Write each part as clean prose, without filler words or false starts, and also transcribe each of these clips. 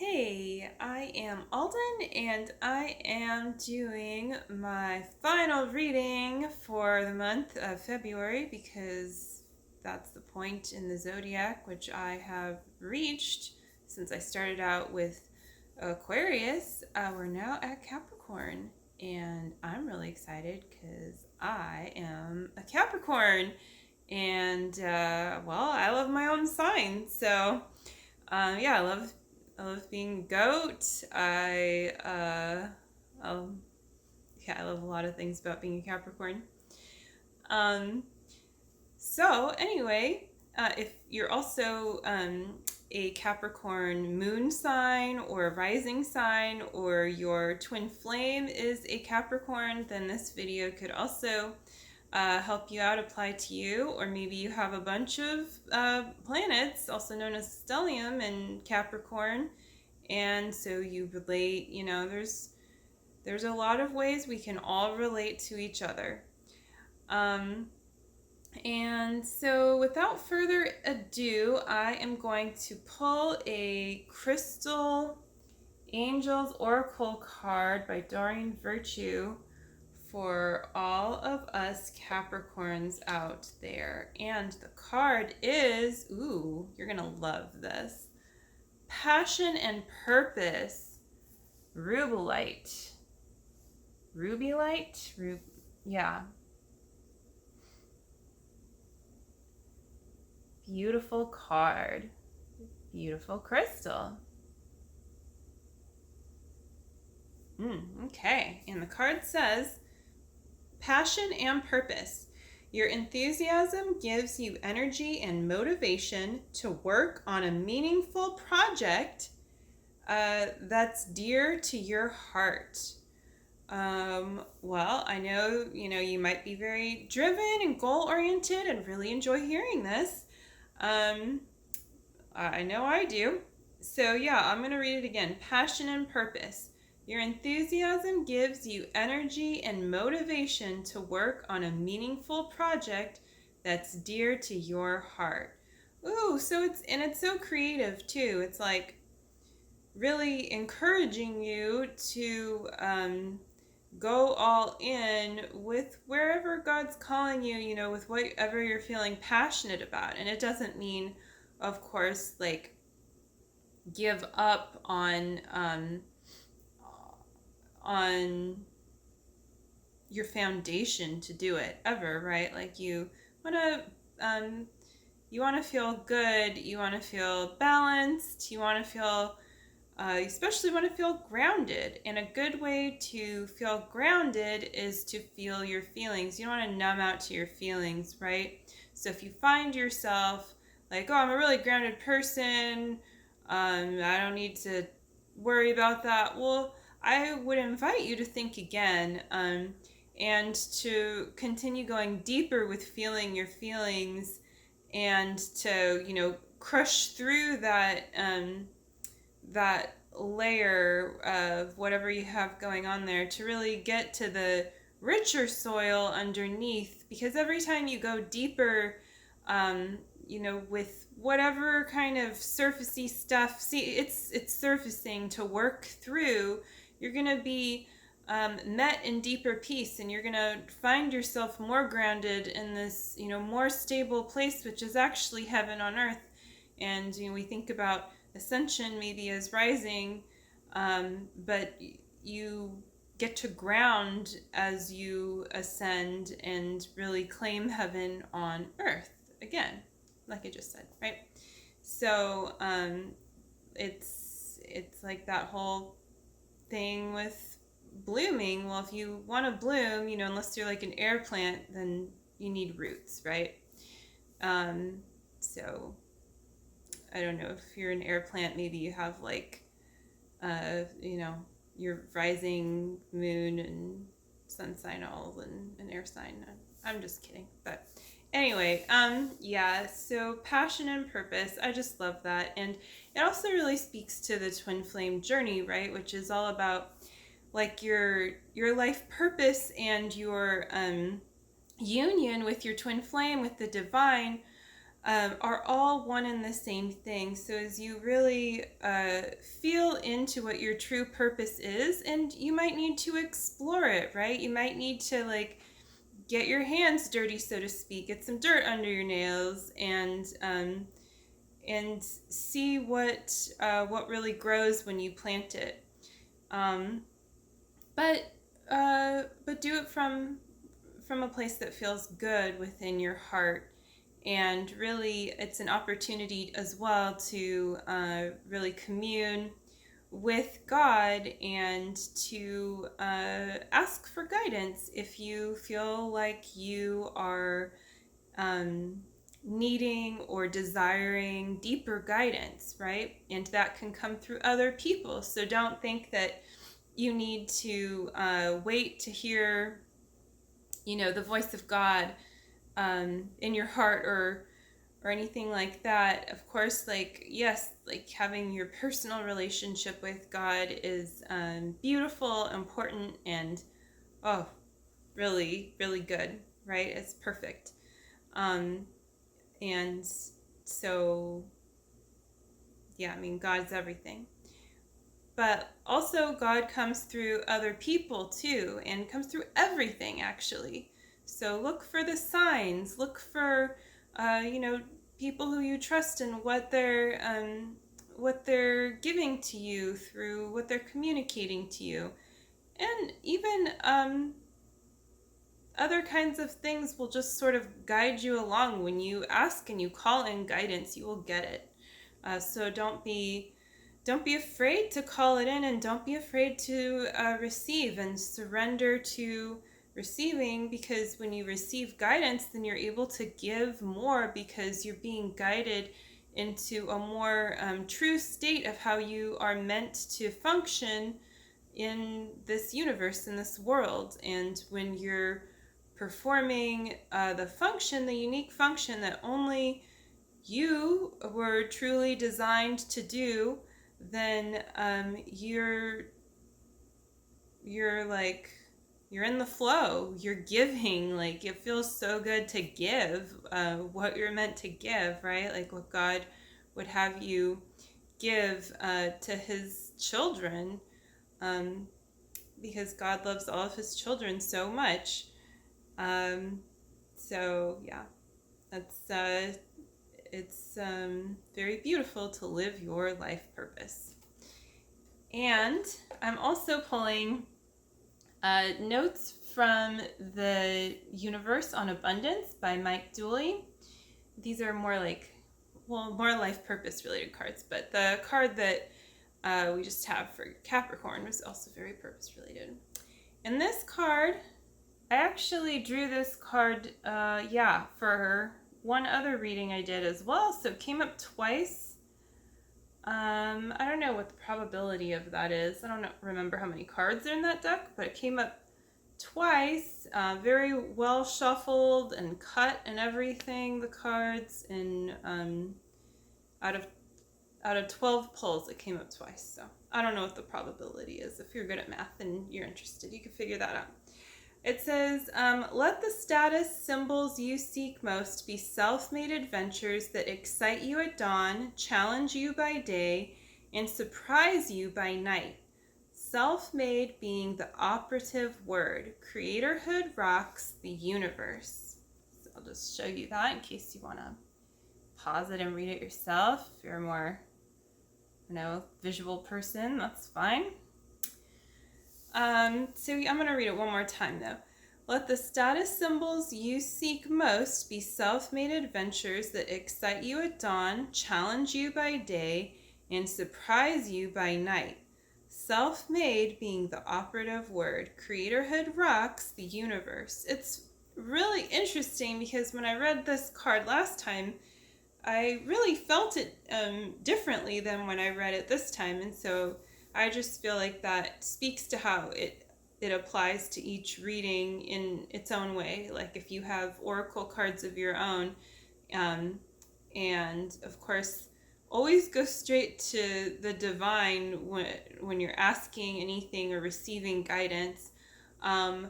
Hey, I am Aldyn and I am doing my final reading for the month of February because that's the point in the zodiac which I have reached since I started out with Aquarius. We're now at Capricorn and I'm really excited because I am a Capricorn and I love my own sign. So yeah, I love being a goat. I love a lot of things about being a Capricorn. Um, so anyway, if you're also a Capricorn moon sign or a rising sign, or your twin flame is a Capricorn, then this video could also help you out, apply to you. Or maybe you have a bunch of planets, also known as stellium, in Capricorn, and so you relate. There's a lot of ways we can all relate to each other. And so without further ado, I am going to pull a Crystal Angels Oracle card by Doreen Virtue for all of us Capricorns out there. And the card is, ooh, you're gonna love this. Passion and Purpose. Rubelite. Rubilite? Yeah. Beautiful card. Beautiful crystal. Okay. And the card says, passion and purpose. Your enthusiasm gives you energy and motivation to work on a meaningful project that's dear to your heart. Well, I know, you might be very driven and goal-oriented and really enjoy hearing this. I know I do. So yeah, I'm going to read it again. Passion and purpose. Your enthusiasm gives you energy and motivation to work on a meaningful project that's dear to your heart. Ooh, so it's so creative too. It's like really encouraging you to go all in with wherever God's calling you, with whatever you're feeling passionate about. And it doesn't mean, of course, like give up on your foundation to do it ever, right? Like you want to feel good, you want to feel balanced, you want to feel you especially want to feel grounded. And a good way to feel grounded is to feel your feelings. You don't want to numb out to your feelings, right? So if you find yourself like, oh, I'm a really grounded person, I don't need to worry about that. Well, I would invite you to think again, and to continue going deeper with feeling your feelings, and to, crush through that layer of whatever you have going on there to really get to the richer soil underneath. Because every time you go deeper, with whatever kind of surfacey stuff, it's surfacing to work through, you're going to be met in deeper peace, and you're going to find yourself more grounded in this, more stable place, which is actually heaven on earth. And we think about ascension maybe as rising, but you get to ground as you ascend and really claim heaven on earth again, like I just said, right? So it's like that whole thing with blooming. Well, if you want to bloom, unless you're like an air plant, then you need roots, right? So I don't know, if you're an air plant, maybe you have like, your rising moon and sun sign all in an air sign. I'm just kidding. But anyway, yeah, so passion and purpose, I just love that. And it also really speaks to the twin flame journey, right? Which is all about like your life purpose and your union with your twin flame, with the divine. are all one and the same thing. So as you really feel into what your true purpose is, and you might need to explore it, right? You might need to like get your hands dirty, so to speak, get some dirt under your nails, and see what really grows when you plant it. But do it from a place that feels good within your heart. And really, it's an opportunity as well to really commune with God and to ask for guidance if you feel like you are needing or desiring deeper guidance, right? And that can come through other people. So don't think that you need to wait to hear, the voice of God in your heart or anything like that. Of course, like, yes, like having your personal relationship with God is beautiful, important, and really, really good, right? It's perfect. And so, yeah, I mean, God's everything. But also God comes through other people too, and comes through everything actually. So look for the signs, look for, people who you trust and what they're giving to you through what they're communicating to you. And even other kinds of things will just sort of guide you along. When you ask and you call in guidance, you will get it. So don't be afraid to call it in, and don't be afraid to receive and surrender to receiving, because when you receive guidance, then you're able to give more because you're being guided into a more true state of how you are meant to function in this universe, in this world. And when you're performing the unique function that only you were truly designed to do, then you're in the flow, you're giving, like it feels so good to give what you're meant to give, right? Like what God would have you give to his children, because God loves all of his children so much. So yeah, that's it's very beautiful to live your life purpose. And I'm also pulling notes from the Universe on Abundance by Mike Dooley. These are more life purpose related cards, but the card that we just have for Capricorn was also very purpose related. And this card, I actually drew this card, for one other reading I did as well, so it came up twice. I don't know what the probability of that is. I don't remember how many cards are in that deck, but it came up twice. Very well shuffled and cut and everything, the cards, and out of 12 pulls, it came up twice. So I don't know what the probability is. If you're good at math and you're interested, you can figure that out. It says, let the status symbols you seek most be self-made adventures that excite you at dawn, challenge you by day, and surprise you by night. Self-made being the operative word. Creatorhood rocks the universe. So I'll just show you that in case you want to pause it and read it yourself. If you're a more, visual person, that's fine. So I'm going to read it one more time though. Let the status symbols you seek most be self-made adventures that excite you at dawn, challenge you by day, and surprise you by night. Self-made being the operative word. Creatorhood rocks the universe. It's really interesting because when I read this card last time, I really felt it differently than when I read it this time, and so I just feel like that speaks to how it applies to each reading in its own way. Like if you have oracle cards of your own, and of course, always go straight to the divine when you're asking anything or receiving guidance, and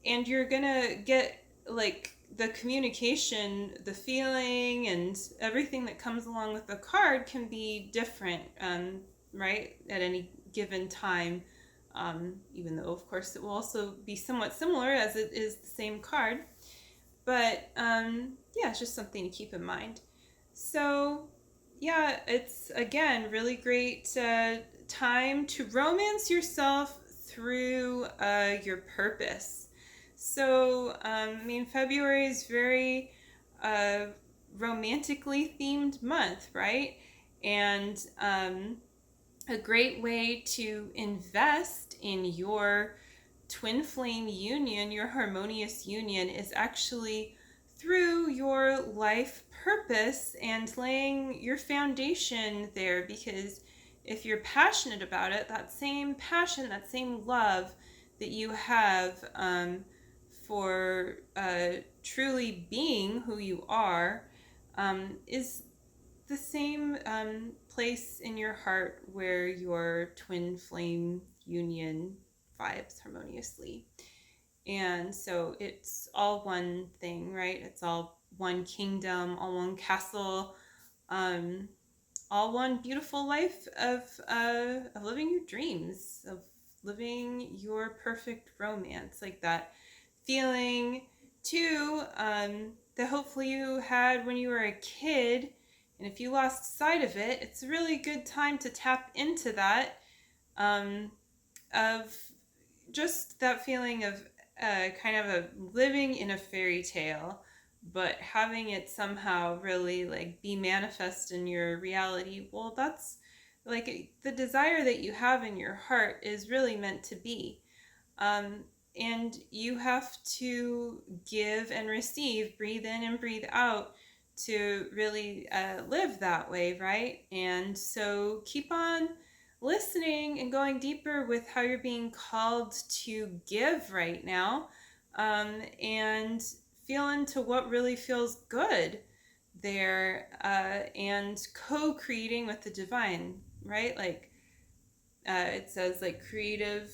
you're gonna get like the communication, the feeling, and everything that comes along with the card can be different, right, at any given time. Even though, of course, it will also be somewhat similar as it is the same card. But yeah, it's just something to keep in mind. So yeah, it's again really great time to romance yourself through your purpose. So I mean, February is very romantically themed month, right? And a great way to invest in your twin flame union, your harmonious union, is actually through your life purpose and laying your foundation there. Because if you're passionate about it, that same passion, that same love that you have for truly being who you are is the same place in your heart where your twin flame union vibes harmoniously. And so it's all one thing, right? It's all one kingdom, all one castle, all one beautiful life of living your dreams, of living your perfect romance, like that feeling too that hopefully you had when you were a kid. And if you lost sight of it, it's a really good time to tap into that, of just that feeling of kind of a living in a fairy tale, but having it somehow really like be manifest in your reality. Well, that's like the desire that you have in your heart is really meant to be. And you have to give and receive, breathe in and breathe out to really live that way, right? And so keep on listening and going deeper with how you're being called to give right now, and feel into what really feels good there, and co-creating with the divine, right? Like it says like creative,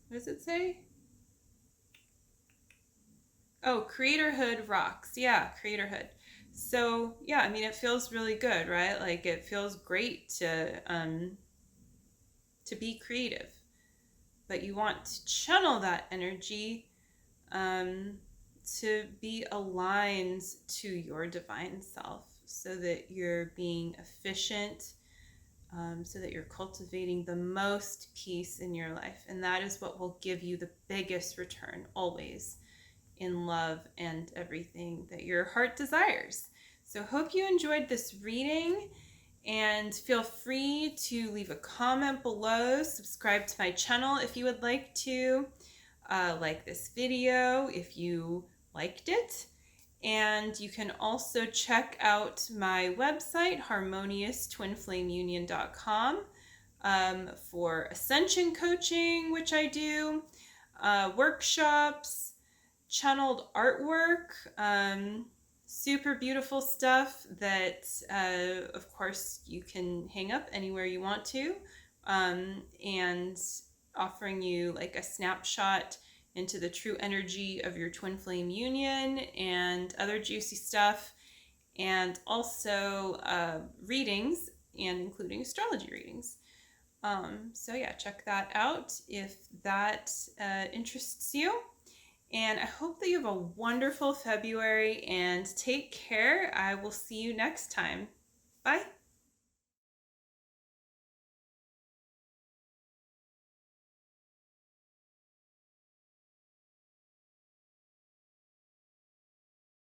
what does it say? Oh, creatorhood rocks. Yeah, creatorhood. So yeah, I mean, it feels really good, right? Like it feels great to be creative, but you want to channel that energy um, to be aligned to your divine self, so that you're being efficient, so that you're cultivating the most peace in your life, and that is what will give you the biggest return always in love and everything that your heart desires. So hope you enjoyed this reading, and feel free to leave a comment below, subscribe to my channel if you would like to, like this video if you liked it, and you can also check out my website harmonious-twinflameunion.com for Ascension Coaching, which I do, workshops, channeled artwork, super beautiful stuff that of course you can hang up anywhere you want to, and offering you like a snapshot into the true energy of your twin flame union and other juicy stuff, and also readings, and including astrology readings. So yeah, check that out if that interests you. And I hope that you have a wonderful February, and take care. I will see you next time. Bye.